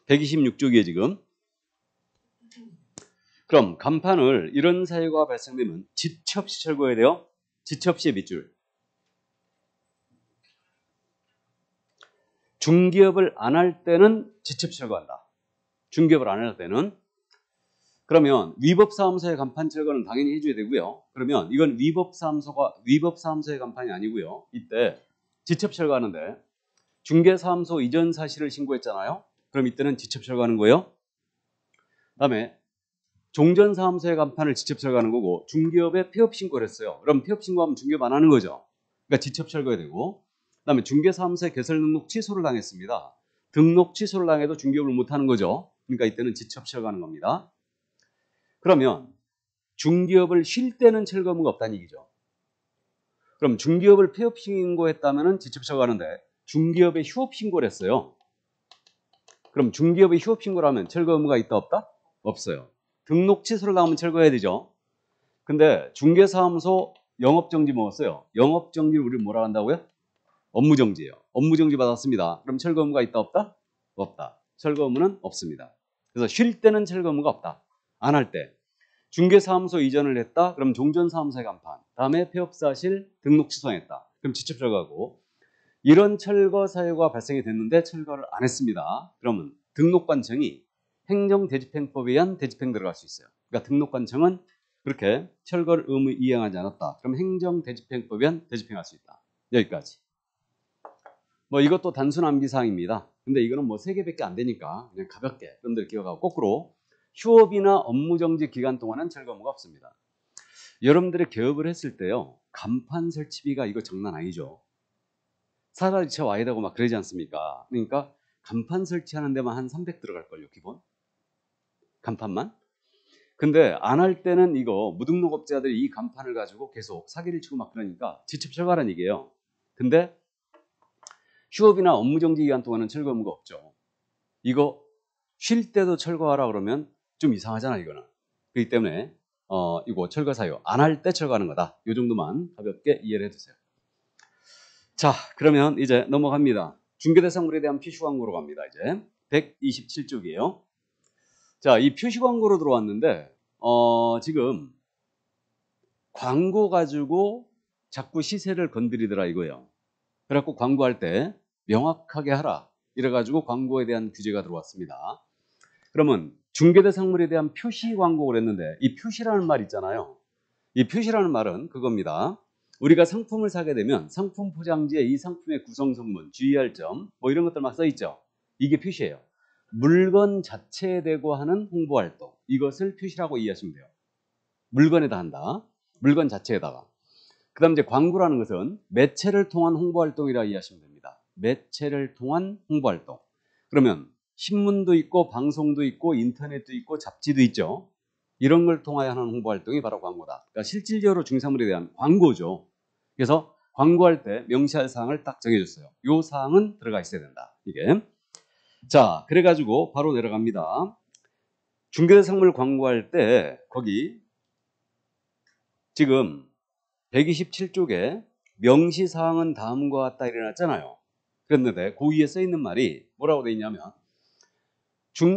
126쪽이에요 지금. 그럼 간판을 이런 사유가 발생되면 지체 없이 철거해야 돼요. 지체 없이의 밑줄. 중기업을 안 할 때는 지체 없이 철거한다. 중기업을 안 할 때는. 그러면 위법사무소의 간판 철거는 당연히 해줘야 되고요. 그러면 이건 위법사무소의 간판이 아니고요. 이때 지체 없이 철거하는데 중개사무소 이전 사실을 신고했잖아요. 그럼 이때는 지체 없이 철거하는 거예요. 그다음에 종전사무소의 간판을 지체 없이 철거하는 거고 중개업에 폐업 신고를 했어요. 그럼 폐업 신고하면 중개업 안 하는 거죠. 그러니까 지체 없이 철거해야 되고 그다음에 중개사무소의 개설 등록 취소를 당했습니다. 등록 취소를 당해도 중개업을 못 하는 거죠. 그러니까 이때는 지체 없이 철거하는 겁니다. 그러면 중개업을 쉴 때는 철거 의무가 없다는 얘기죠. 그럼 중개업을 폐업 신고했다면 지체 없이 철거하는데 중개업에 휴업 신고를 했어요. 그럼 중개업에 휴업 신고를 하면 철거 의무가 있다 없다? 없어요. 등록 취소를 당하면 철거해야 되죠. 근데 중개사무소 영업정지 먹었어요. 영업정지를 우리 뭐라 한다고요? 업무정지예요. 업무정지 받았습니다. 그럼 철거 의무가 있다 없다? 없다. 철거 의무는 없습니다. 그래서 쉴 때는 철거 의무가 없다. 안 할 때. 중개사무소 이전을 했다. 그럼 종전사무소의 간판. 다음에 폐업사실 등록 취소했다. 그럼 지체 철거하고 이런 철거 사유가 발생이 됐는데 철거를 안 했습니다. 그러면 등록관청이 행정대집행법에 의한 대집행 들어갈 수 있어요. 그러니까 등록관청은 그렇게 철거를 의무 이행하지 않았다. 그럼 행정대집행법에 의한 대집행할 수 있다. 여기까지. 뭐 이것도 단순 암기사항입니다. 근데 이거는 뭐 3개밖에 안 되니까 그냥 가볍게 여러분들 기억하고 거꾸로 휴업이나 업무정지 기간 동안은 철거 의무가 없습니다. 여러분들이 개업을 했을 때요. 간판 설치비가 이거 장난 아니죠. 사다리차 와야 되고 막 그러지 않습니까? 그러니까 간판 설치하는 데만 한 300 들어갈걸요. 기본. 간판만. 근데 안 할 때는 이거 무등록업자들이 이 간판을 가지고 계속 사기를 치고 막 그러니까 지체 철거하라는 얘기예요. 근데 휴업이나 업무정지 기간 동안은 철거 의무가 없죠. 이거 쉴 때도 철거하라 그러면 좀 이상하잖아 이거는. 그렇기 때문에 이거 철거 사유 안 할 때 철거하는 거다. 이 정도만 가볍게 이해를 해두세요. 자, 그러면 이제 넘어갑니다. 중개대상물에 대한 표시 광고로 갑니다. 이제 127쪽이에요. 자, 이 표시 광고로 들어왔는데 지금 광고 가지고 자꾸 시세를 건드리더라 이거예요. 그래갖고 광고할 때 명확하게 하라. 이래가지고 광고에 대한 규제가 들어왔습니다. 그러면 중개대상물에 대한 표시 광고를 했는데 이 표시라는 말 있잖아요. 이 표시라는 말은 그겁니다. 우리가 상품을 사게 되면 상품 포장지에 이 상품의 구성 성분, 주의할 점, 뭐 이런 것들 막 써있죠. 이게 표시예요. 물건 자체에 대고 하는 홍보활동. 이것을 표시라고 이해하시면 돼요. 물건에다 한다. 물건 자체에다가. 그 다음 이제 광고라는 것은 매체를 통한 홍보활동이라 이해하시면 됩니다. 매체를 통한 홍보활동. 그러면 신문도 있고 방송도 있고 인터넷도 있고 잡지도 있죠. 이런 걸 통하여 하는 홍보활동이 바로 광고다. 그러니까 실질적으로 중개사물에 대한 광고죠. 그래서 광고할 때 명시할 사항을 딱 정해줬어요. 이 사항은 들어가 있어야 된다. 이게. 자, 그래가지고 바로 내려갑니다. 중개대상물 광고할 때 거기 지금 127쪽에 명시사항은 다음과 같다 이래놨잖아요. 그랬는데 그 위에 써있는 말이 뭐라고 돼 있냐면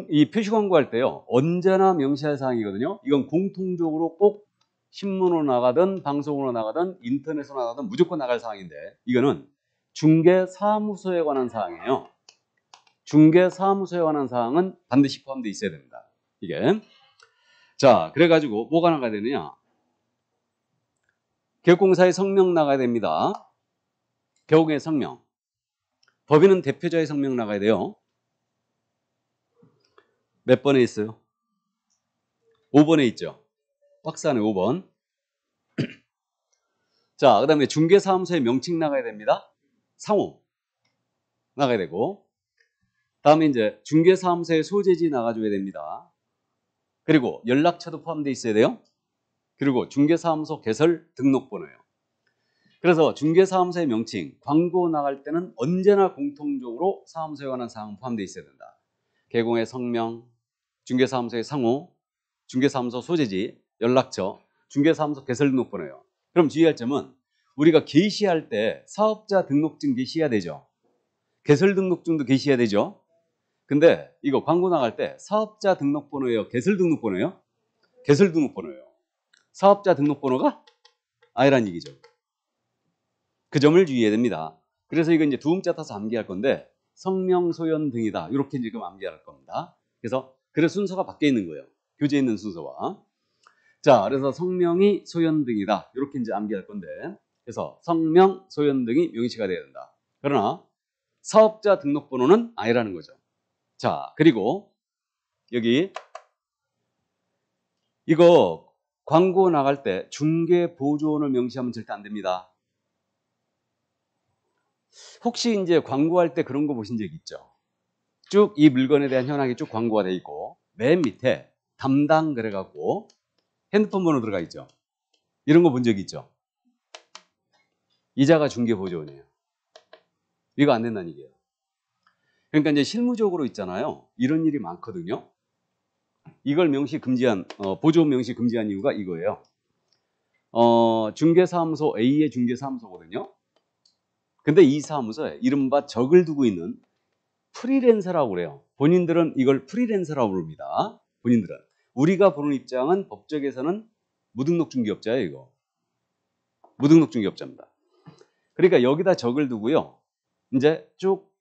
이 표시 광고할 때요. 언제나 명시할 사항이거든요. 이건 공통적으로 꼭 신문으로 나가든 방송으로 나가든 인터넷으로 나가든 무조건 나갈 사항인데 이거는 중개사무소에 관한 사항이에요. 중개사무소에 관한 사항은 반드시 포함되어 있어야 됩니다. 이게. 자, 그래가지고 뭐가 나가야 되느냐. 개업공사의 성명 나가야 됩니다. 개업의 성명. 법인은 대표자의 성명 나가야 돼요. 몇 번에 있어요? 5번에 있죠. 박스 안에 5번. 자, 그 다음에 중개사무소의 명칭 나가야 됩니다. 상호 나가야 되고 다음에 이제 중개사무소의 소재지 나가줘야 됩니다. 그리고 연락처도 포함되어 있어야 돼요. 그리고 중개사무소 개설 등록번호예요. 그래서 중개사무소의 명칭, 광고 나갈 때는 언제나 공통적으로 사무소에 관한 사항 포함되어 있어야 된다. 개공의 성명, 중개사무소의 상호, 중개사무소 소재지, 연락처, 중개사무소 개설 등록번호예요. 그럼 주의할 점은 우리가 게시할 때 사업자 등록증 게시해야 되죠. 개설 등록증도 게시해야 되죠. 근데 이거 광고 나갈 때 사업자 등록번호예요? 개설 등록번호예요? 개설 등록번호예요. 사업자 등록번호가 아니란 얘기죠. 그 점을 주의해야 됩니다. 그래서 이거 이제 두 음자 타서 암기할 건데 성명, 소연 등이다. 이렇게 지금 암기할 겁니다. 그래서 순서가 바뀌어 있는 거예요. 교재에 있는 순서와. 자, 그래서 성명이 소연 등이다. 이렇게 이제 암기할 건데 그래서 성명, 소연 등이 명시가 돼야 된다. 그러나 사업자 등록번호는 아니라는 거죠. 자, 그리고 여기 이거 광고 나갈 때 중개보조원을 명시하면 절대 안 됩니다. 혹시 이제 광고할 때 그런 거 보신 적 있죠? 쭉 이 물건에 대한 현황이 쭉 광고가 돼 있고 맨 밑에 담당 그래갖고 핸드폰 번호 들어가 있죠. 이런 거 본 적 있죠? 이자가 중개보조원이에요. 이거 안 된다는 얘기예요. 그러니까 이제 실무적으로 있잖아요. 이런 일이 많거든요. 이걸 명시 금지한 보조원 명시 금지한 이유가 이거예요. 중개사무소 A의 중개사무소거든요. 근데 이 사무소에 이른바 적을 두고 있는 프리랜서라고 그래요. 본인들은 이걸 프리랜서라고 부릅니다. 본인들은. 우리가 보는 입장은 법적에서는 무등록 중개업자예요, 이거. 무등록 중개업자입니다. 그러니까 여기다 적을 두고요. 이제 쭉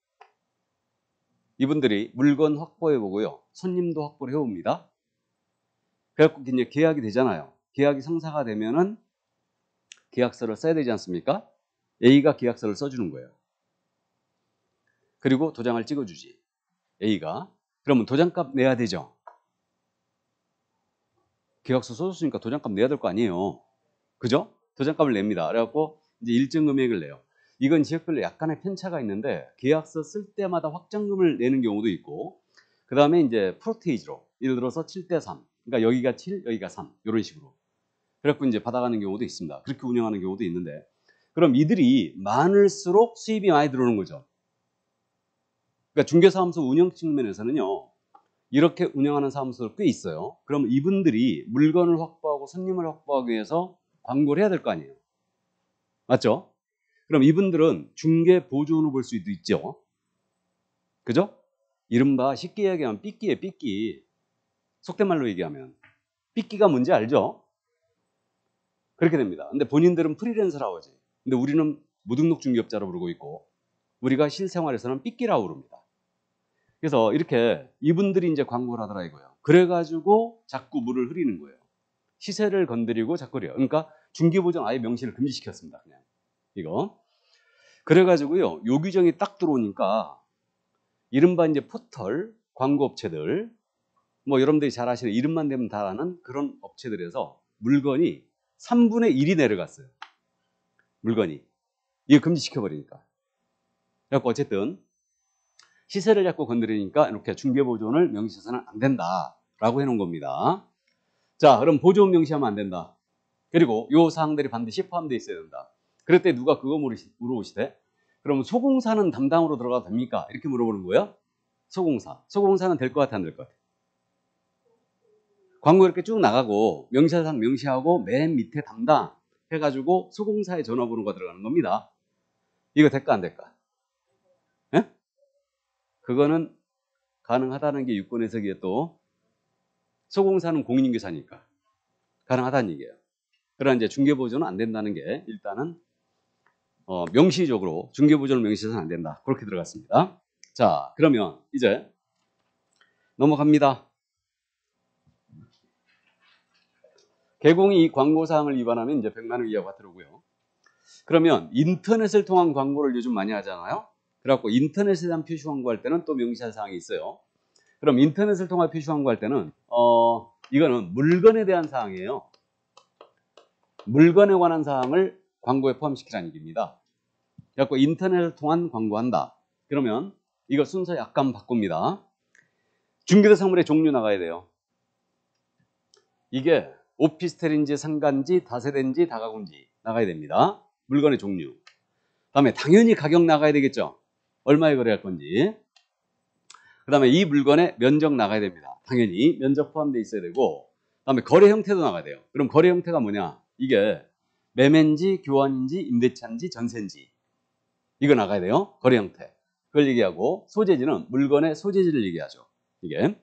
이분들이 물건 확보해 보고요. 손님도 확보를 해 옵니다. 그래갖고 이제 계약이 되잖아요. 계약이 성사가 되면은 계약서를 써야 되지 않습니까? A가 계약서를 써주는 거예요. 그리고 도장을 찍어주지. A가. 그러면 도장값 내야 되죠. 계약서 써줬으니까 도장값 내야 될 거 아니에요. 그죠? 도장값을 냅니다. 그래갖고 이제 일정 금액을 내요. 이건 지역별로 약간의 편차가 있는데 계약서 쓸 때마다 확정금을 내는 경우도 있고 그 다음에 이제 프로테이지로 예를 들어서 7대3 그러니까 여기가 7, 여기가 3 이런 식으로 그래갖고 이제 받아가는 경우도 있습니다. 그렇게 운영하는 경우도 있는데 그럼 이들이 많을수록 수입이 많이 들어오는 거죠. 그러니까 중개사무소 운영 측면에서는요. 이렇게 운영하는 사무소들 꽤 있어요. 그럼 이분들이 물건을 확보하고 손님을 확보하기 위해서 광고를 해야 될 거 아니에요. 맞죠? 그럼 이분들은 중개보조원을 볼 수도 있죠. 그죠? 이른바 쉽게 얘기하면 삐끼예요, 삐끼. 속된 말로 얘기하면. 삐끼가 뭔지 알죠? 그렇게 됩니다. 근데 본인들은 프리랜서라고 하지. 근데 우리는 무등록 중개업자로 부르고 있고 우리가 실생활에서는 삐끼라고 부릅니다. 그래서 이렇게 이분들이 이제 광고를 하더라 이거예요. 그래가지고 자꾸 물을 흐리는 거예요. 시세를 건드리고 자꾸 그래요. 그러니까 중개보조원 아예 명시를 금지시켰습니다. 그냥 이거. 그래가지고요. 요 규정이 딱 들어오니까 이른바 이제 포털 광고업체들 뭐 여러분들이 잘 아시는 이름만 대면 다 아는 그런 업체들에서 물건이 3분의 1이 내려갔어요. 물건이. 이거 금지시켜버리니까. 그래서 어쨌든 시세를 자꾸 건드리니까 이렇게 중개보조원을 명시해서는 안 된다라고 해놓은 겁니다. 자, 그럼 보조원 명시하면 안 된다. 그리고 요 사항들이 반드시 포함되어 있어야 된다. 그럴 때 누가 그거 물어보시대? 그럼 소공사는 담당으로 들어가도 됩니까? 이렇게 물어보는 거예요. 소공사. 소공사는 될 것 같아, 안 될 것 같아? 광고 이렇게 쭉 나가고 명시사항 명시하고 맨 밑에 담당 해가지고 소공사의 전화번호가 들어가는 겁니다. 이거 될까 안 될까? 예? 그거는 가능하다는 게 유권 해석이에요. 또 소공사는 공인인계사니까 가능하다는 얘기예요. 그러나 이제 중개보조는 안 된다는 게 일단은 명시적으로 중개보조를 명시해서는 안 된다. 그렇게 들어갔습니다. 자, 그러면 이제 넘어갑니다. 개공이 이 광고사항을 위반하면 이제 100만 원 이하가 들어오고요. 그러면 인터넷을 통한 광고를 요즘 많이 하잖아요. 그래갖고 인터넷에 대한 표시 광고할 때는 또 명시할 사항이 있어요. 그럼 인터넷을 통한 표시 광고할 때는 이거는 물건에 대한 사항이에요. 물건에 관한 사항을 광고에 포함시키라는 얘기입니다. 그래갖고 인터넷을 통한 광고한다. 그러면 이거 순서 약간 바꿉니다. 중개대상물의 종류 나가야 돼요. 이게 오피스텔인지 상가인지 다세대인지 다가구인지 나가야 됩니다. 물건의 종류. 다음에 당연히 가격 나가야 되겠죠. 얼마에 거래할 건지. 그 다음에 이 물건의 면적 나가야 됩니다. 당연히 면적 포함되어 있어야 되고 그 다음에 거래 형태도 나가야 돼요. 그럼 거래 형태가 뭐냐? 이게 매매인지 교환인지 임대차인지 전세인지 이거 나가야 돼요. 거래 형태. 그걸 얘기하고 소재지는 물건의 소재지를 얘기하죠. 이게.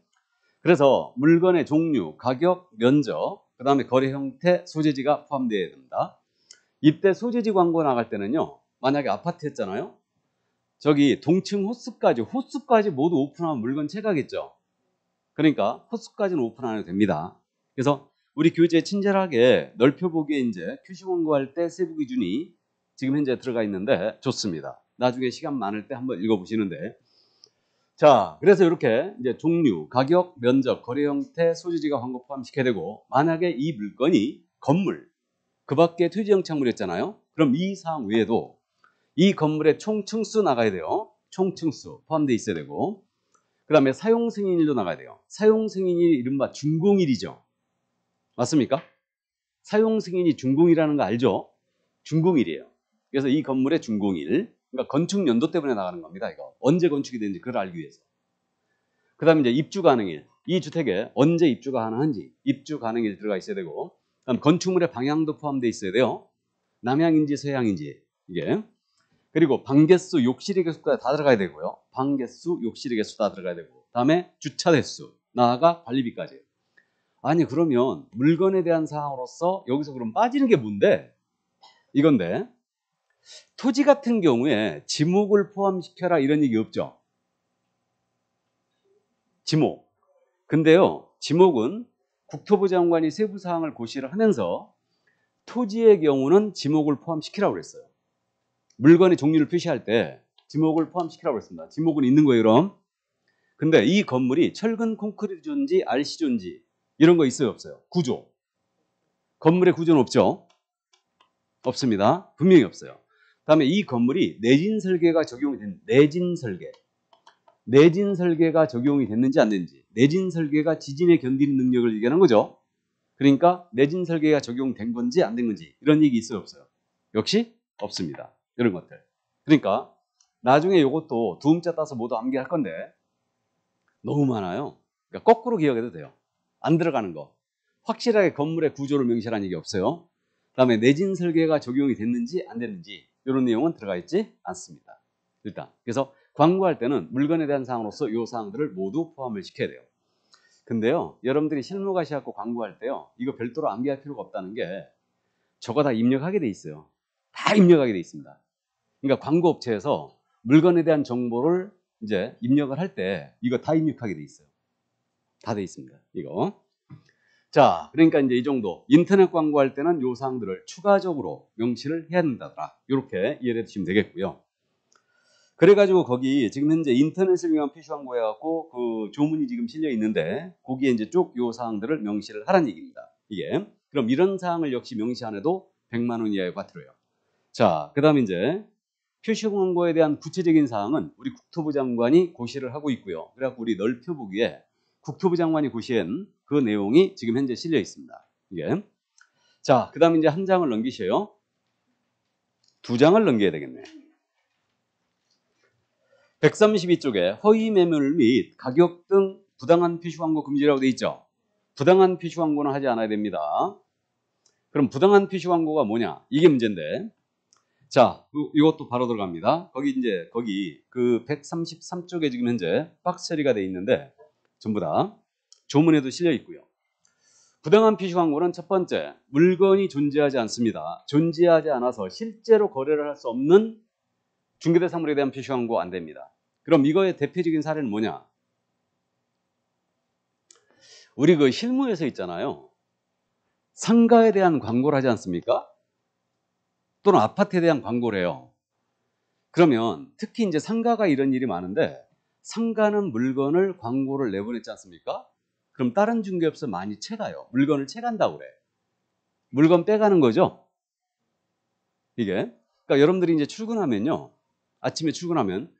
그래서 물건의 종류, 가격, 면적, 그 다음에 거래 형태, 소재지가 포함되어야 됩니다. 이때 소재지 광고 나갈 때는요. 만약에 아파트였잖아요. 저기 동층 호수까지 모두 오픈하면 물건 체가겠죠. 그러니까 호수까지는 오픈 안 해도 됩니다. 그래서 우리 교재 친절하게 넓혀보기에 이제 QC 광고할 때 세부 기준이 지금 현재 들어가 있는데 좋습니다. 나중에 시간 많을 때 한번 읽어보시는데. 자, 그래서 이렇게 이제 종류, 가격, 면적, 거래 형태, 소재지가 광고 포함시켜야 되고, 만약에 이 물건이 건물, 그 밖에 토지 영창물이었잖아요. 그럼 이 사항 외에도 이 건물의 총 층수 나가야 돼요. 총 층수 포함되어 있어야 되고, 그 다음에 사용 승인일도 나가야 돼요. 사용 승인일이 이른바 준공일이죠. 맞습니까? 사용 승인이 준공이라는 거 알죠? 준공일이에요. 그래서 이 건물의 준공일, 그러니까 건축 연도 때문에 나가는 겁니다. 이거 언제 건축이 되는지 그걸 알기 위해서. 그 다음에 이제 입주 가능일, 이 주택에 언제 입주가 가능한지 입주 가능일 들어가 있어야 되고, 그다음 건축물의 방향도 포함되어 있어야 돼요. 남향인지 서향인지 이게. 그리고 방개수, 욕실의 개수까지 다 들어가야 되고요. 방개수, 욕실의 개수 다 들어가야 되고, 다음에 주차 대수, 나아가 관리비까지. 아니 그러면 물건에 대한 사항으로서 여기서 그럼 빠지는 게 뭔데? 이건데 토지 같은 경우에 지목을 포함시켜라 이런 얘기 없죠. 지목. 근데요, 지목은 국토부 장관이 세부 사항을 고시를 하면서 토지의 경우는 지목을 포함시키라고 그랬어요. 물건의 종류를 표시할 때 지목을 포함시키라고 했습니다. 지목은 있는 거예요, 그럼. 근데 이 건물이 철근 콘크리트존지 RC존지 이런 거 있어요, 없어요? 구조. 건물의 구조는 없죠? 없습니다. 분명히 없어요. 다음에 이 건물이 내진 설계가 적용이 된 내진 설계가 적용이 됐는지 안 됐는지. 내진 설계가 지진에 견디는 능력을 얘기하는 거죠. 그러니까 내진 설계가 적용된 건지 안 된 건지 이런 얘기 있어요, 없어요? 역시 없습니다. 이런 것들. 그러니까 나중에 이것도 두음자 따서 모두 암기할 건데 너무 많아요. 그러니까 거꾸로 기억해도 돼요. 안 들어가는 거. 확실하게 건물의 구조를 명시하는 얘기 없어요. 그다음에 내진 설계가 적용이 됐는지 안 됐는지 이런 내용은 들어가 있지 않습니다. 일단 그래서 광고할 때는 물건에 대한 사항으로서 이 사항들을 모두 포함을 시켜야 돼요. 근데요, 여러분들이 실무과시 갖고 광고할 때요, 이거 별도로 암기할 필요가 없다는 게 저거 다 입력하게 돼 있어요. 다 입력하게 돼 있습니다. 그러니까 광고 업체에서 물건에 대한 정보를 이제 입력을 할 때 이거 다 입력하게 돼 있어요. 다 돼 있습니다. 이거. 자, 그러니까 이제 이 정도. 인터넷 광고할 때는 요 사항들을 추가적으로 명시를 해야 된다더라. 이렇게 이해를 해주시면 되겠고요. 그래가지고 거기 지금 현재 인터넷을 위한 표시 광고 해갖고 그 조문이 지금 실려 있는데 거기에 이제 쭉 요 사항들을 명시를 하라는 얘기입니다. 이게. 그럼 이런 사항을 역시 명시 안 해도 100만 원 이하가 들어요. 자, 그 다음 이제 표시 광고에 대한 구체적인 사항은 우리 국토부 장관이 고시를 하고 있고요. 그래갖고 우리 넓혀보기에 국토부 장관이 고시한 그 내용이 지금 현재 실려 있습니다. 이게. 자, 그 다음 이제 한 장을 넘기셔요. 두 장을 넘겨야 되겠네. 132쪽에 허위 매물 및 가격 등 부당한 표시 광고 금지라고 되어 있죠. 부당한 표시 광고는 하지 않아야 됩니다. 그럼 부당한 표시 광고가 뭐냐? 이게 문제인데. 자, 이것도 바로 들어갑니다. 거기 그 133쪽에 지금 현재 박스 처리가 되어 있는데 전부 다 조문에도 실려 있고요. 부당한 표시 광고는 첫 번째, 물건이 존재하지 않습니다. 존재하지 않아서 실제로 거래를 할 수 없는 중개대상물에 대한 표시 광고 안 됩니다. 그럼 이거의 대표적인 사례는 뭐냐? 우리 그 실무에서 있잖아요. 상가에 대한 광고를 하지 않습니까? 또는 아파트에 대한 광고를 해요. 그러면 특히 이제 상가가 이런 일이 많은데 상가는 물건을 광고를 내보냈지 않습니까? 그럼 다른 중개업소 많이 채가요. 물건을 채간다고 그래. 물건 빼가는 거죠. 이게. 그러니까 여러분들이 이제 출근하면요. 아침에 출근하면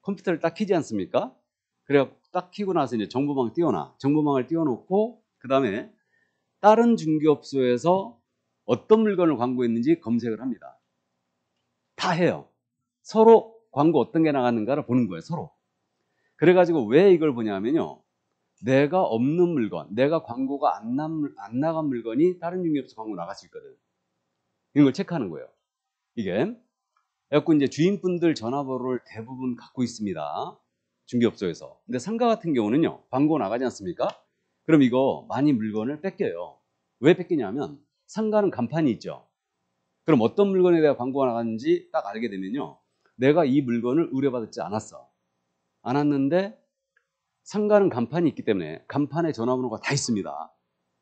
컴퓨터를 딱 켜지 않습니까? 그래서 딱 켜고 나서 이제 정보망 띄워놔. 정보망을 띄워놓고 그 다음에 다른 중개업소에서 어떤 물건을 광고했는지 검색을 합니다. 다 해요. 서로 광고 어떤 게 나갔는가를 보는 거예요. 서로. 그래가지고 왜 이걸 보냐면요. 내가 없는 물건, 내가 광고가 안 나간 물건이 다른 중개업소 광고 나갈 수 있거든. 이런 걸 체크하는 거예요. 이게. 그래갖고 이제 주인분들 전화번호를 대부분 갖고 있습니다. 중개업소에서. 근데 상가 같은 경우는요, 광고 나가지 않습니까? 그럼 이거 많이 물건을 뺏겨요. 왜 뺏기냐면 상가는 간판이 있죠. 그럼 어떤 물건에 대해 광고가 나갔는지 딱 알게 되면요, 내가 이 물건을 의뢰받지 않았는데 상가는 간판이 있기 때문에 간판에 전화번호가 다 있습니다.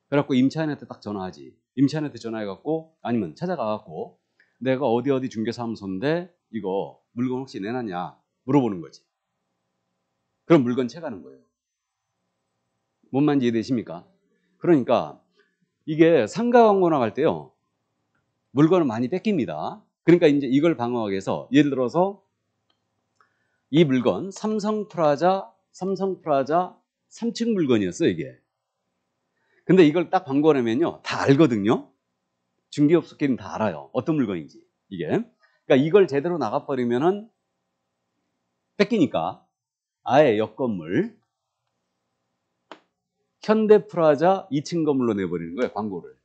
그래갖고 임차인한테 딱 전화하지. 임차인한테 전화해갖고 아니면 찾아가갖고 내가 어디 중개사무소인데 이거 물건 혹시 내놨냐 물어보는 거지. 그럼 물건 채가는 거예요. 뭔 말인지 이해되십니까? 그러니까 이게 상가 광고 나갈 때요, 물건을 많이 뺏깁니다. 그러니까 이제 이걸 방어하기 위해서, 예를 들어서 이 물건 삼성프라자 3층 물건이었어요, 이게. 근데 이걸 딱 광고를 하면요, 다 알거든요. 중개업소끼리는 다 알아요, 어떤 물건인지. 이게. 그러니까 이걸 제대로 나가버리면은 뺏기니까 아예 옆 건물 현대프라자 2층 건물로 내버리는 거예요, 광고를.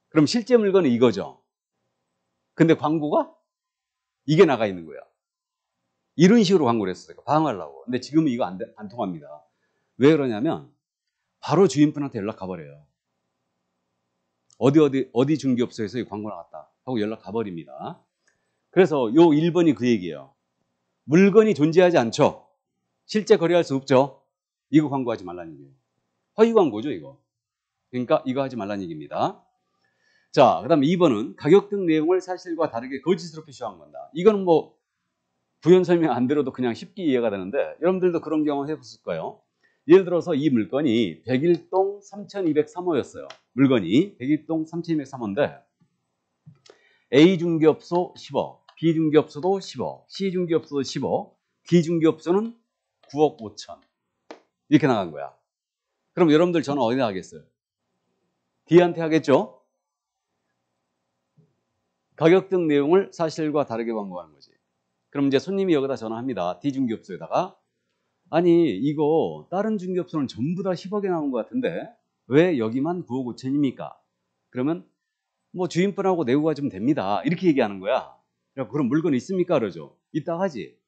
그럼 실제 물건은 이거죠. 근데 광고가 이게 나가 있는 거야. 이런 식으로 광고를 했어요, 방어하려고. 근데 지금은 이거 안 통합니다. 왜 그러냐면 바로 주인분한테 연락 가버려요. 어디 중개업소에서 이 광고 나갔다 하고 연락 가버립니다. 그래서 요 1번이 그 얘기예요. 물건이 존재하지 않죠. 실제 거래할 수 없죠. 이거 광고하지 말라는 얘기예요. 허위 광고죠, 이거. 그러니까 이거 하지 말라는 얘기입니다. 자, 그 다음에 2번은 가격 등 내용을 사실과 다르게 거짓으로 표시한 건다. 이거는 뭐 부연 설명 안 들어도 그냥 쉽게 이해가 되는데 여러분들도 그런 경험 해봤을 거예요. 예를 들어서 이 물건이 101동 3203호였어요. 물건이 101동 3203호인데 A 중개업소 10억, B 중개업소도 10억, C 중개업소도 10억, D 중개업소는 9억 5천. 이렇게 나간 거야. 그럼 여러분들 전화 어디다 하겠어요? D한테 하겠죠? 가격 등 내용을 사실과 다르게 광고하는 거지. 그럼 이제 손님이 여기다 전화합니다. D 중개업소에다가. 아니, 이거 다른 중개업소는 전부 다 10억에 나온 것 같은데 왜 여기만 9억 5천입니까? 그러면 뭐 주인분하고 내고 가지면 됩니다. 이렇게 얘기하는 거야. 그래서 그럼 물건 있습니까? 그러죠. 있다 하지.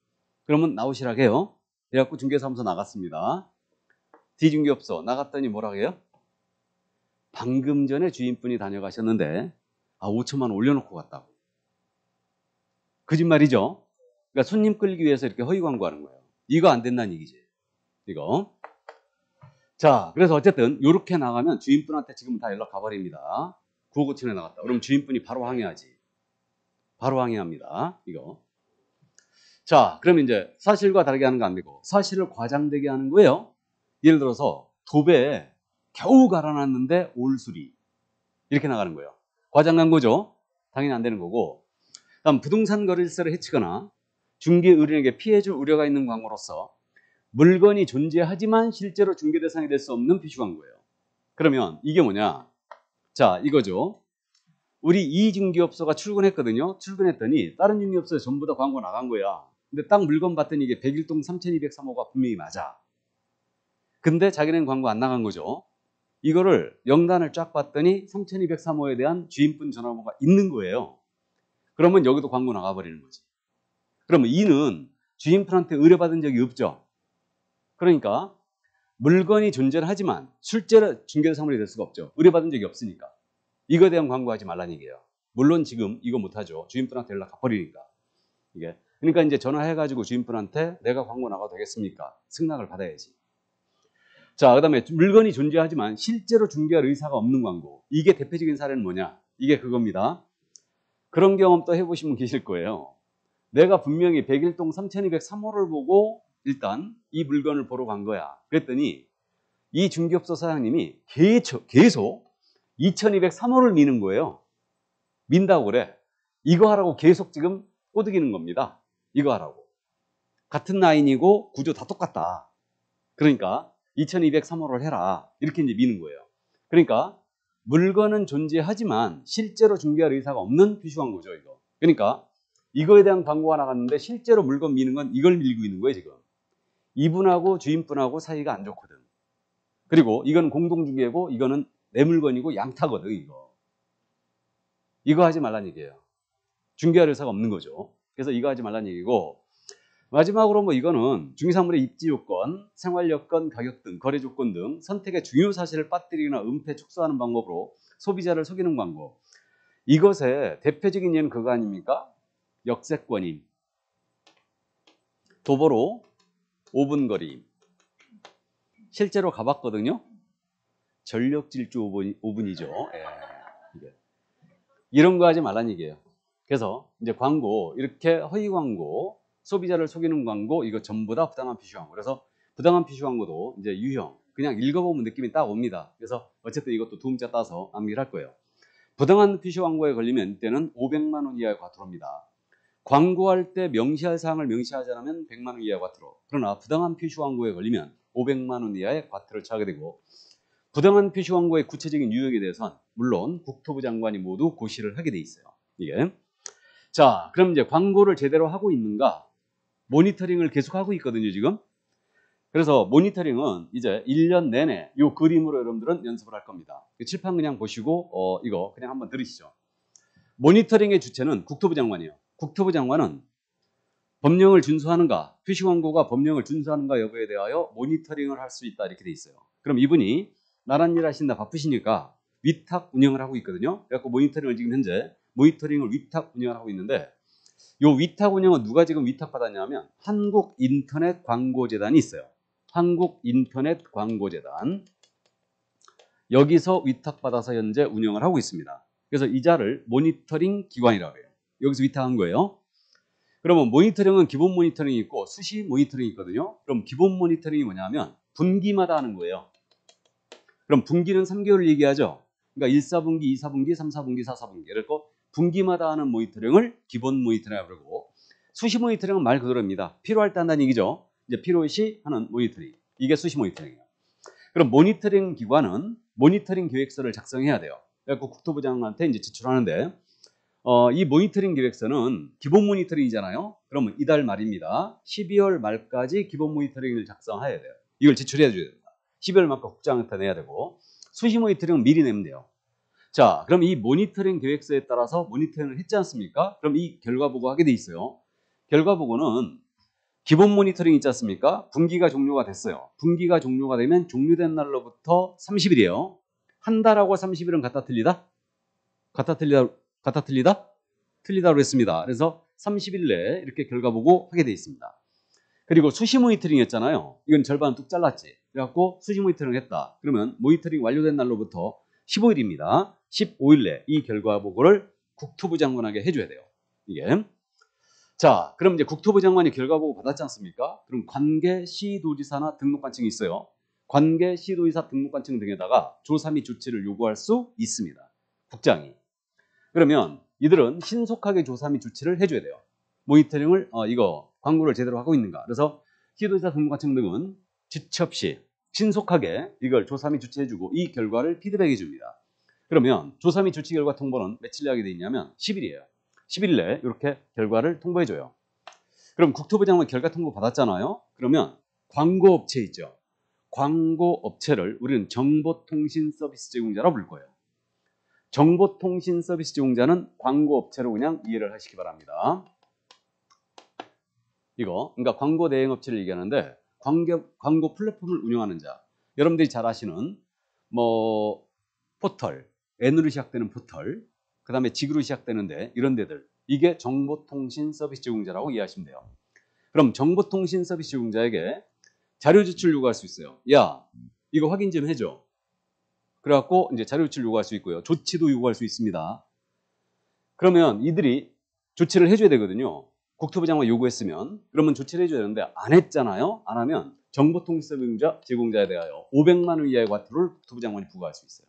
그러면 나오시라고 해요. 그래갖고 중개사무소 나갔습니다. D중개업소 나갔더니 뭐라고 해요? 방금 전에 주인분이 다녀가셨는데 5천만 원 올려놓고 갔다고. 거짓말이죠. 그러니까 손님 끌기 위해서 이렇게 허위 광고하는 거예요. 이거 안 된다는 얘기지. 이거. 자, 그래서 어쨌든 이렇게 나가면 주인분한테 지금 다 연락 가버립니다. 9억 5천에 나갔다. 그럼 주인분이 바로 항의하지. 바로 항의합니다. 이거. 자, 그러면 이제 사실과 다르게 하는 거 안 되고 사실을 과장되게 하는 거예요. 예를 들어서 도배에 겨우 갈아놨는데 올수리. 이렇게 나가는 거예요. 과장난 거죠. 당연히 안 되는 거고. 다음 부동산 거래일세를 해치거나 중개 의뢰인에게 피해줄 우려가 있는 광고로서 물건이 존재하지만 실제로 중개 대상이 될 수 없는 표시 광고예요. 그러면 이게 뭐냐? 자, 이거죠. 우리 이 중개업소가 출근했거든요. 출근했더니 다른 중개업소에 전부 다 광고 나간 거야. 근데 딱 물건 봤더니 이게 101동 3203호가 분명히 맞아. 근데 자기는 광고 안 나간 거죠. 이거를 영단을 쫙 봤더니 3203호에 대한 주인분 전화번호가 있는 거예요. 그러면 여기도 광고 나가버리는 거지. 그러면 이는 주인분한테 의뢰받은 적이 없죠. 그러니까 물건이 존재를 하지만 실제로 중개사물이 될 수가 없죠. 의뢰받은 적이 없으니까. 이거에 대한 광고하지 말라는 얘기예요. 물론 지금 이거 못하죠. 주인분한테 연락 가버리니까. 이게. 그러니까 이제 전화해가지고 주인분한테 내가 광고 나가도 되겠습니까? 승낙을 받아야지. 자, 그 다음에 물건이 존재하지만 실제로 중개할 의사가 없는 광고. 이게 대표적인 사례는 뭐냐? 이게 그겁니다. 그런 경험 또 해보시면 계실 거예요. 내가 분명히 101동 3203호를 보고 일단 이 물건을 보러 간 거야. 그랬더니 이 중개업소 사장님이 계속 2203호를 미는 거예요. 민다고 그래. 이거 하라고 계속 지금 꼬드기는 겁니다. 이거 하라고. 같은 라인이고 구조 다 똑같다. 그러니까 2203호를 해라. 이렇게 이제 미는 거예요. 그러니까 물건은 존재하지만 실제로 중개할 의사가 없는 표시 광고죠, 이거. 그러니까 이거에 대한 광고가 나갔는데 실제로 물건 미는 건 이걸 밀고 있는 거예요, 지금. 이분하고 주인분하고 사이가 안 좋거든. 그리고 이건 공동중개고 이거는 내 물건이고 양타거든, 이거. 이거 하지 말란 얘기예요. 중개할 의사가 없는 거죠. 그래서 이거 하지 말란 얘기고, 마지막으로 뭐 이거는 중개사물의 입지 요건, 생활 여건, 가격 등 거래 조건 등 선택의 중요 사실을 빠뜨리거나 은폐 축소하는 방법으로 소비자를 속이는 광고. 이것의 대표적인 예는 그거 아닙니까? 역세권임, 도보로 5분 거리임. 실제로 가봤거든요. 전력 질주 5분이죠. 예. 이런 거 하지 말란 얘기예요. 그래서 이제 광고, 이렇게 허위 광고, 소비자를 속이는 광고, 이거 전부 다 부당한 표시 광고. 그래서 부당한 표시 광고도 이제 유형, 그냥 읽어보면 느낌이 딱 옵니다. 그래서 어쨌든 이것도 두음자 따서 암기를 할 거예요. 부당한 표시 광고에 걸리면 이때는 500만 원 이하의 과태료입니다. 광고할 때 명시할 사항을 명시하지 않으면 100만 원 이하의 과태료. 그러나 부당한 표시 광고에 걸리면 500만 원 이하의 과태료를 처하게 되고, 부당한 표시 광고의 구체적인 유형에 대해서는 물론 국토부 장관이 모두 고시를 하게 돼 있어요. 이게. 자, 그럼 이제 광고를 제대로 하고 있는가? 모니터링을 계속 하고 있거든요, 지금. 그래서 모니터링은 이제 1년 내내 이 그림으로 여러분들은 연습을 할 겁니다. 칠판 그냥 보시고 이거 그냥 한번 들으시죠. 모니터링의 주체는 국토부 장관이에요. 국토부 장관은 법령을 준수하는가, 표시 광고가 법령을 준수하는가 여부에 대하여 모니터링을 할 수 있다 이렇게 돼 있어요. 그럼 이분이 나란 일 하신다 바쁘시니까 위탁 운영을 하고 있거든요. 그래서 모니터링을 지금 현재 모니터링을 위탁 운영을 하고 있는데, 이 위탁 운영은 누가 지금 위탁받았냐면 한국인터넷광고재단이 있어요. 한국인터넷광고재단. 여기서 위탁받아서 현재 운영을 하고 있습니다. 그래서 이 자를 모니터링 기관이라고 해요. 여기서 위탁한 거예요. 그러면 모니터링은 기본 모니터링이 있고 수시 모니터링이 있거든요. 그럼 기본 모니터링이 뭐냐면 분기마다 하는 거예요. 그럼 분기는 3개월을 얘기하죠. 그러니까 1, 4분기, 2, 4분기, 3, 4분기, 4, 4분기. 그래서 분기마다 하는 모니터링을 기본 모니터링이라고 그러고, 수시 모니터링은 말 그대로입니다. 필요할 때 한다는 얘기죠. 이제 필요시 하는 모니터링. 이게 수시 모니터링이에요. 그럼 모니터링 기관은 모니터링 계획서를 작성해야 돼요. 그래서 국토부 장관한테 이제 제출하는데, 이 모니터링 계획서는 기본 모니터링이잖아요. 그러면 이달 말입니다. 12월 말까지 기본 모니터링을 작성해야 돼요. 이걸 제출해 줘야 됩니다. 12월 말까지 국장한테 내야 되고, 수시 모니터링은 미리 내면 돼요. 자, 그럼 이 모니터링 계획서에 따라서 모니터링을 했지 않습니까? 그럼 이 결과 보고 하게 돼 있어요. 결과 보고는 기본 모니터링 있지 않습니까? 분기가 종료가 됐어요. 분기가 종료가 되면 종료된 날로부터 30일이에요. 한 달하고 30일은 같다 틀리다? 같다 틀리다? 틀리다고 했습니다. 그래서 30일 내에 이렇게 결과 보고 하게 돼 있습니다. 그리고 수시 모니터링 했잖아요. 이건 절반 뚝 잘랐지. 그래갖고 수시 모니터링 했다. 그러면 모니터링 완료된 날로부터 15일입니다. 15일 내 이 결과 보고를 국토부 장관에게 해줘야 돼요. 이게. 자, 그럼 이제 국토부 장관이 결과 보고 받았지 않습니까? 그럼 관계 시도지사나 등록관청이 있어요. 관계 시도지사 등록관청 등에다가 조사 및 조치를 요구할 수 있습니다. 국장이. 그러면 이들은 신속하게 조사 및 조치를 해줘야 돼요. 모니터링을 이거 광고를 제대로 하고 있는가. 그래서 시도지사 등록관청 등은 지체 없이 신속하게 이걸 조사 및 조치해주고 이 결과를 피드백해 줍니다. 그러면 조사 및 조치 결과 통보는 며칠 내에 하게 돼 있냐면 10일이에요. 10일 내에 이렇게 결과를 통보해 줘요. 그럼 국토부 장관 결과 통보 받았잖아요. 그러면 광고업체 있죠. 광고업체를 우리는 정보통신 서비스 제공자라고 부를 거예요. 정보통신 서비스 제공자는 광고업체로 그냥 이해를 하시기 바랍니다. 이거, 그러니까 광고 대행업체를 얘기하는데 광고 플랫폼을 운영하는 자. 여러분들이 잘 아시는 뭐 포털, N으로 시작되는 포털, 그 다음에 직으로 시작되는데 이런 데들. 이게 정보통신 서비스 제공자라고 이해하시면 돼요. 그럼 정보통신 서비스 제공자에게 자료 제출 요구할 수 있어요. 야, 이거 확인 좀 해줘. 그래갖고 이제 자료 제출 요구할 수 있고요. 조치도 요구할 수 있습니다. 그러면 이들이 조치를 해줘야 되거든요. 국토부 장관 요구했으면 그러면 조치를 해줘야 되는데 안 했잖아요. 안 하면 정보통신 제공자에 대하여 500만 원 이하의 과태료를 국토부 장관이 부과할 수 있어요.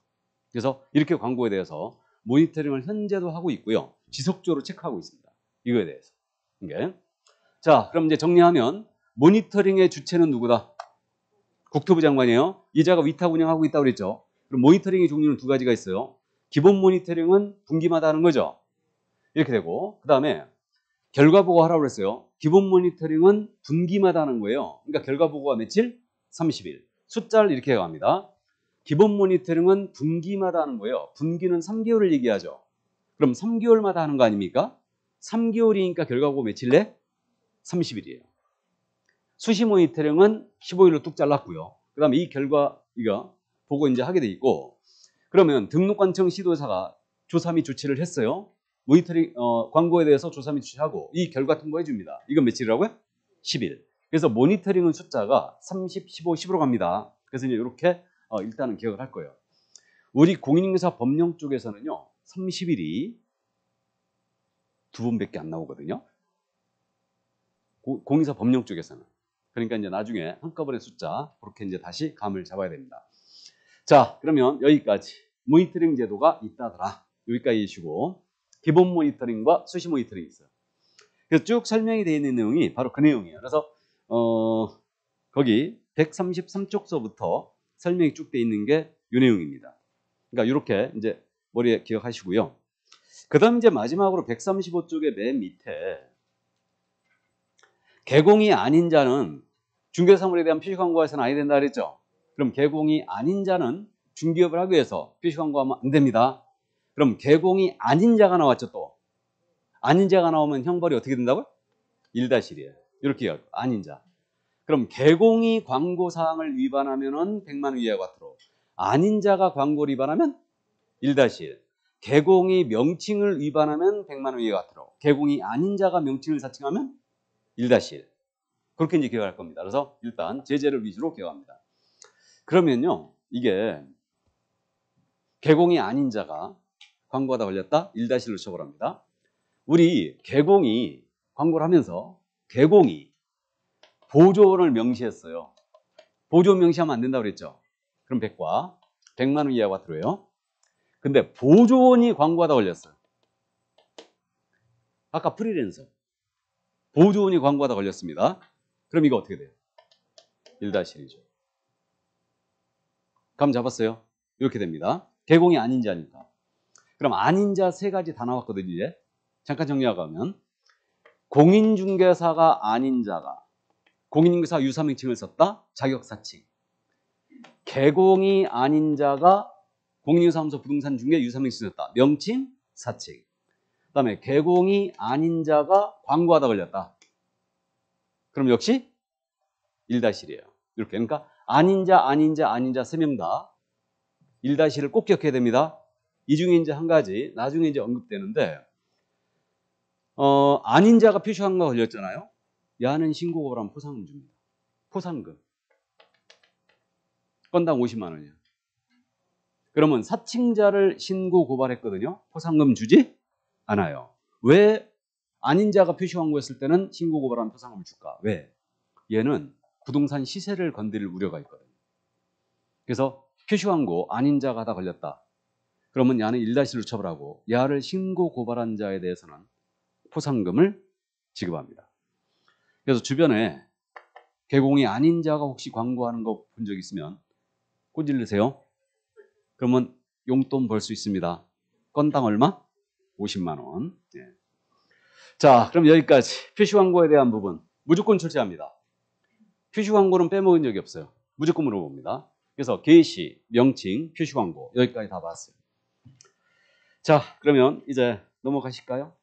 그래서 이렇게 광고에 대해서 모니터링을 현재도 하고 있고요. 지속적으로 체크하고 있습니다. 이거에 대해서. 이게. 자, 그럼 이제 정리하면 모니터링의 주체는 누구다? 국토부 장관이에요. 이자가 위탁 운영하고 있다고 그랬죠. 그럼 모니터링의 종류는 두 가지가 있어요. 기본 모니터링은 분기마다 하는 거죠. 이렇게 되고, 그 다음에 결과 보고 하라고 그랬어요. 기본 모니터링은 분기마다 하는 거예요. 그러니까 결과 보고가 며칠? 30일. 숫자를 이렇게 갑니다. 기본 모니터링은 분기마다 하는 거예요. 분기는 3개월을 얘기하죠. 그럼 3개월마다 하는 거 아닙니까? 3개월이니까 결과 보고 며칠래? 30일이에요. 수시 모니터링은 15일로 뚝 잘랐고요. 그 다음에 이 결과 이거 보고 이제 하게 돼 있고, 그러면 등록관청 시도사가 조사 및 조치를 했어요. 모니터링 광고에 대해서 조사 및 조치하고 이 결과 통보해 줍니다. 이건 며칠이라고요? 10일. 그래서 모니터링은 숫자가 30, 15, 10으로 갑니다. 그래서 이제 이렇게 일단은 기억을 할 거예요. 우리 공인인증서 법령 쪽에서는요, 30일이 두 번밖에 안 나오거든요. 공인사 법령 쪽에서는. 그러니까 이제 나중에 한꺼번에 숫자 그렇게 이제 다시 감을 잡아야 됩니다. 자, 그러면 여기까지 모니터링 제도가 있다더라. 여기까지이시고 기본 모니터링과 수시 모니터링이 있어요. 그래서 쭉 설명이 되어 있는 내용이 바로 그 내용이에요. 그래서 거기 133쪽서부터 설명이 쭉 되어 있는 게 이 내용입니다. 그러니까 이렇게 이제 머리에 기억하시고요. 그 다음 이제 마지막으로 135쪽의 맨 밑에 개공이 아닌 자는 중개사물에 대한 표시 광고에서는 아니 된다 그랬죠. 그럼 개공이 아닌 자는 중개업을 하기 위해서 표시 광고하면 안 됩니다. 그럼 개공이 아닌 자가 나왔죠. 또 아닌 자가 나오면 형벌이 어떻게 된다고요? 1-1이에요. 이렇게 해요. 아닌 자. 그럼 개공이 광고사항을 위반하면은 100만 원 이하 과태료. 아닌 자가 광고를 위반하면 1-1. 개공이 명칭을 위반하면 100만 원 이하 과태료. 개공이 아닌 자가 명칭을 사칭하면 1-1. 그렇게 이제 기억할 겁니다. 그래서 일단 제재를 위주로 기억합니다. 그러면요, 이게 개공이 아닌 자가 광고하다 걸렸다? 1-1로 처벌합니다. 우리 개공이 광고를 하면서 개공이 보조원을 명시했어요. 보조원 명시하면 안 된다고 그랬죠. 그럼 100만 원 이하 과태료예요. 근데 보조원이 광고하다 걸렸어요. 아까 프리랜서 보조원이 광고하다 걸렸습니다. 그럼 이거 어떻게 돼요? 1-1이죠. 감 잡았어요? 이렇게 됩니다. 개공이 아닌 자니까. 그럼 아닌 자 세 가지 다 나왔거든요. 이제 잠깐 정리하고 가면 공인중개사가 아닌 자가 공인중개사 유사명칭을 썼다. 자격사칭. 개공이 아닌 자가 공인중개사무소 부동산 중개 유사명칭을 썼다. 명칭, 사칭. 그 다음에 개공이 아닌 자가 광고하다 걸렸다. 그럼 역시 1-1이에요. 이렇게. 그러니까 아닌 자, 아닌 자, 아닌 자 3명 다 1-1을 꼭 기억해야 됩니다. 이 중에 이제 한 가지 나중에 이제 언급되는데 아닌 자가 표시광고가 걸렸잖아요. 야는 신고 고발하면 포상금 줍니다. 포상금. 건당 50만 원이에요. 그러면 사칭자를 신고 고발했거든요. 포상금 주지 않아요. 왜 아닌 자가 표시광고했을 때는 신고 고발하면 포상금을 줄까? 왜? 얘는 부동산 시세를 건드릴 우려가 있거든요. 그래서 표시광고 아닌 자가 하다 걸렸다. 그러면 야는 1-1로 처벌하고 야를 신고 고발한 자에 대해서는 포상금을 지급합니다. 그래서 주변에 개공이 아닌 자가 혹시 광고하는 거 본 적 있으면 꼬질르세요. 그러면 용돈 벌 수 있습니다. 건당 얼마? 50만 원. 예. 자, 그럼 여기까지 표시광고에 대한 부분 무조건 출제합니다. 표시광고는 빼먹은 적이 없어요. 무조건 물어봅니다. 그래서 게시, 명칭, 표시광고 여기까지 다 봤어요. 자, 그러면 이제 넘어가실까요?